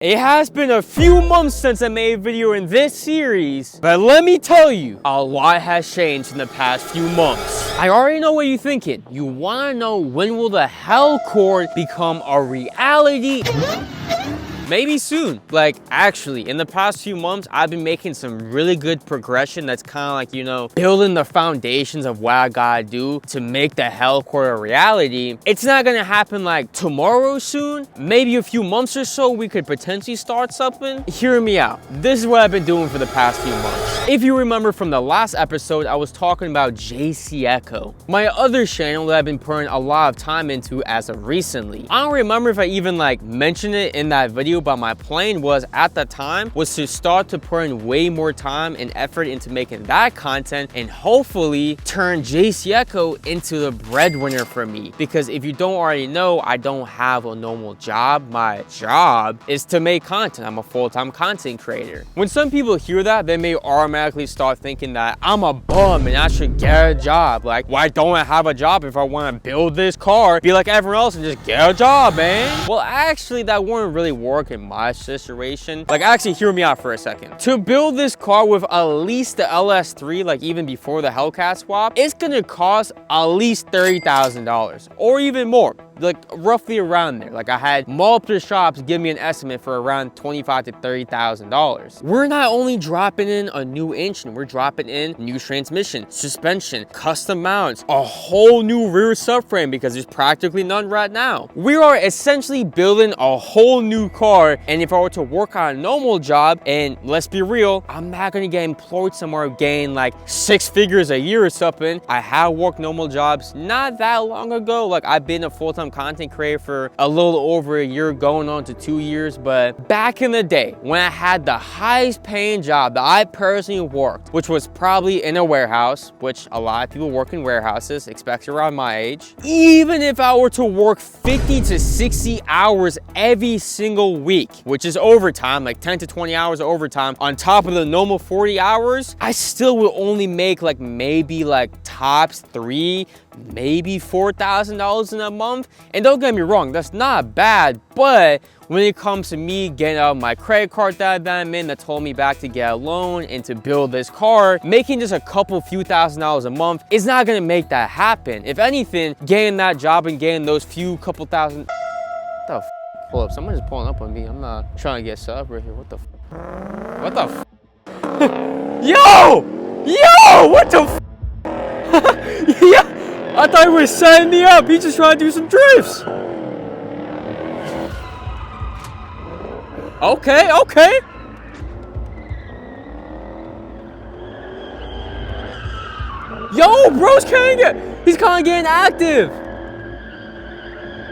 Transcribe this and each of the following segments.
It has been a few months since I made a video in this series, but let me tell you, a lot has changed in the past few months. I already know what you're thinking. You want to know when will the Hellcord become a reality? Maybe soon. Like, actually, in the past few months, I've been making some really good progression that's kind of like, you know, building the foundations of what I gotta do to make the Hellcord a reality. It's not gonna happen like tomorrow soon. Maybe a few months or so, we could potentially start something. Hear me out. This is what I've been doing for the past few months. If you remember from the last episode, I was talking about JCEEO, my other channel that I've been putting a lot of time into as of recently. I don't remember if I even like mentioned it in that video, but my plan was at the time was to start to put in way more time and effort into making that content and hopefully turn JCEEO into the breadwinner for me. Because if you don't already know, I don't have a normal job. My job is to make content. I'm a full-time content creator. When some people hear that, they may automatically start thinking that I'm a bum and I should get a job. Like, why don't I have a job if I want to build this car, be like everyone else and just get a job, man? Well, actually, that wouldn't really work in my situation. Like, actually, hear me out for a second. To build this car with at least the LS3, like even before the Hellcat swap, it's gonna cost at least $30,000 or even more. Like roughly around there. Like I had multiple shops give me an estimate for around $25,000 to $30,000. We're not only dropping in a new engine, we're dropping in new transmission, suspension, custom mounts, a whole new rear subframe because there's practically none right now. We are essentially building a whole new car, and if I were to work on a normal job, and let's be real, I'm not gonna get employed somewhere gain like 6 figures a year or something. I have worked normal jobs not that long ago. Like I've been a full-time content creator for a little over a year, going on to 2 years. But back in the day when I had the highest paying job that I personally worked, which was probably in a warehouse, which a lot of people work in warehouses, especially around my age. Even if I were to work 50 to 60 hours every single week, which is overtime, like 10 to 20 hours of overtime on top of the normal 40 hours, I still would only make like maybe like tops 3, maybe $4,000 in a month. And don't get me wrong, that's not bad, but when it comes to me getting out my credit card that I'm in that told me back to get a loan and to build this car, making just a couple few $1,000s a month is not gonna make that happen. If anything, getting that job and getting those few couple thousand, what the f? Hold up, someone is pulling up on me. I'm not trying to get sub right here. What the f? What the f? Yo! Yo! What the f? Yeah! I thought he was setting me up. He's just trying to do some drifts. Okay, okay. Yo, bro's he's kind of getting active.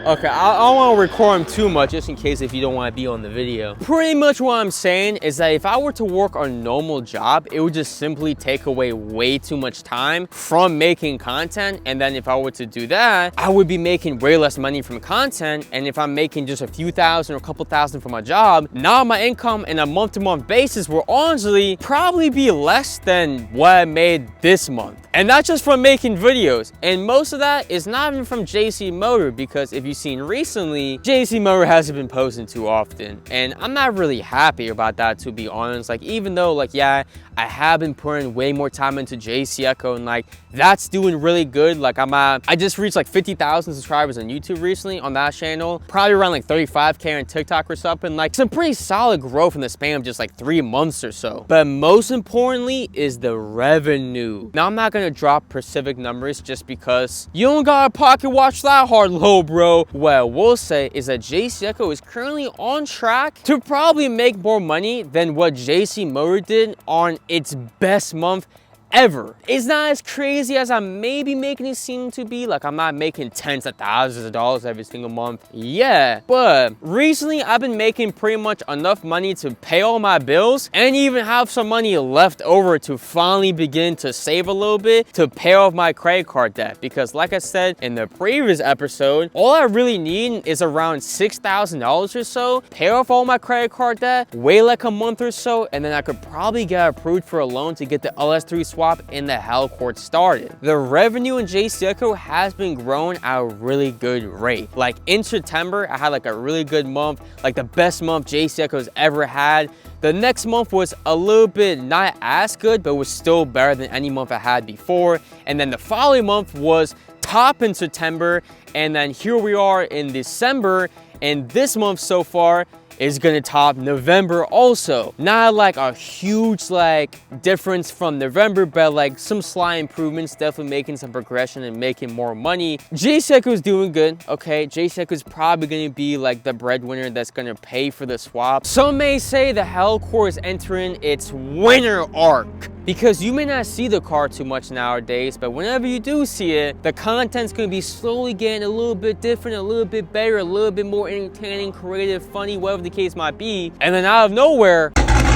Okay, I don't want to record him too much just in case if you don't want to be on the video. Pretty much what I'm saying is that if I were to work a normal job, it would just simply take away way too much time from making content. And then if I were to do that, I would be making way less money from content. And if I'm making just a few thousand or a couple thousand from my job, now my income in a month-to-month basis will honestly probably be less than what I made this month. And that's just from making videos. And most of that is not even from JCEEO, because if you've seen recently, JCEEO hasn't been posting too often. And I'm not really happy about that, to be honest. Like, even though, like, yeah, I have been putting way more time into JCEEO and like that's doing really good. Like I just reached like 50,000 subscribers on YouTube recently on that channel, probably around like 35K on TikTok or something. Like some pretty solid growth in the span of just like 3 months or so. But most importantly is the revenue. Now I'm not gonna drop specific numbers just because you don't gotta pocket watch that hard, low bro. What I will say is that JCEEO is currently on track to probably make more money than what JCEEO did on its best month ever. It's not as crazy as I may be making it seem to be. Like I'm not making tens of thousands of dollars every single month. Yeah, but recently I've been making pretty much enough money to pay all my bills and even have some money left over to finally begin to save a little bit to pay off my credit card debt. Because like I said in the previous episode, all I really need is around $6,000 or so, pay off all my credit card debt, wait like a month or so, and then I could probably get approved for a loan to get the LS3 swap in the Hellcord started. The revenue in JCEEO has been growing at a really good rate. Like in September, I had like a really good month, like the best month JCEEO's ever had. The next month was a little bit not as good, but was still better than any month I had before. And then the following month was top in September. And then here we are in December. And this month so far is gonna top November also. Not like a huge like difference from November, but like some slight improvements, definitely making some progression and making more money. JCEEO is doing good, okay? JCEEO is probably gonna be like the breadwinner that's gonna pay for the swap. Some may say the Hellcord is entering its winter arc, because you may not see the car too much nowadays, but whenever you do see it, the content's gonna be slowly getting a little bit different, a little bit better, a little bit more entertaining, creative, funny, whatever the case might be. And then out of nowhere,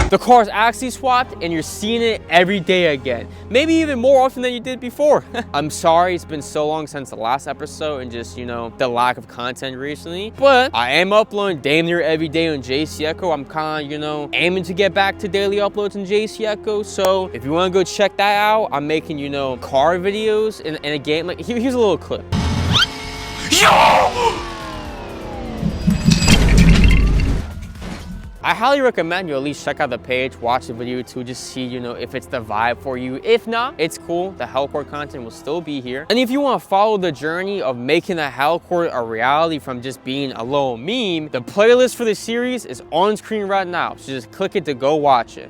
the car's actually swapped and you're seeing it every day again. Maybe even more often than you did before. I'm sorry it's been so long since the last episode and just, you know, the lack of content recently. But I am uploading damn near every day on JCEEO. I'm kind of, you know, aiming to get back to daily uploads on JCEEO. So if you want to go check that out, I'm making, you know, car videos in a game. Like, here's a little clip. Yo! I highly recommend you at least check out the page, watch the video to just see, you know, if it's the vibe for you. If not, it's cool. The Hellcord content will still be here. And if you want to follow the journey of making the Hellcord a reality from just being a little meme, the playlist for the series is on screen right now. So just click it to go watch it.